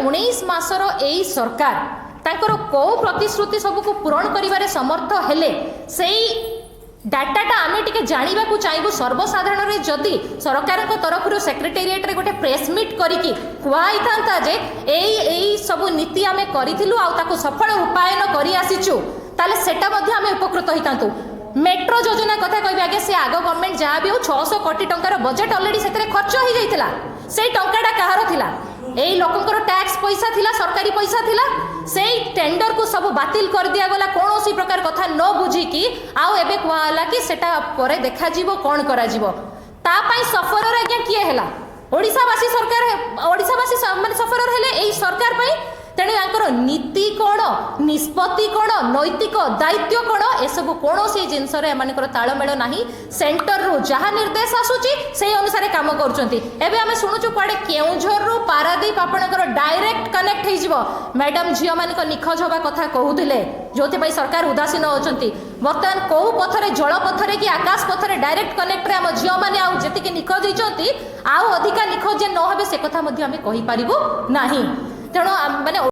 19 मासर एई सरकार तांकर को प्रतिश्रुति सबको पूरण करिवारे समर्थ हेले सेई डाटाटा आमे टिके जानिबा को चाहबू सर्वसाधारण रे जदि सरकार को तरफ सेक्रेटेरिएट रे गोटे प्रेस मीट करिकी कुआई थांता जे एई सब नीति आमे करिथिलु आ ताको सफल रूपायन करि आसीचु ताले सेटा मध्ये आमे उपकृत होइतांतु। मेट्रो योजना कथा कहबे आगे से आगो गवर्नमेंट जहाँ भी हो 600 कोटी टंकार बजेट ऑलरेडी से खर्च हो जाइतिला से टंकाटा कहार थिला एई लोकंकर टैक्स पैसा थिला सरकारी पैसा थिला से टेंडर को सब बातिल कर दिया गला कौन सी प्रकार कथा न बुझी कि आउ एबे कहला कि सेटा परे देखा जीवो कोन करा जीवो ता पई सफरर आज्ञा किए हेला ओडिसावासी सरकार ओडिसावासी माने सफरर हेले एई सरकार पई तेणु यहाँ नीति कौन निष्पत्ति कौन नैतिक दायित्व कौन एसबू कौन सी जिनस तालमेल ना सेंटर रु जहाँ निर्देश आसूची से अनुसार काम करें आम शुणुचु कड़े केउझर रु पारादीप आपणकर डायरेक्ट कनेक्ट हो मैडम झील मान निखोज हवा कथा कहते जो सरकार उदासीन होती बर्तमान कौ पथरे जल पथरे कि आकाश पथरे डायरेक्ट कनेक्ट आम झील मैंने आती निखोज होती आउ अधिका निखोज जे न हे से कथा आम कहीपर ना तेणु माने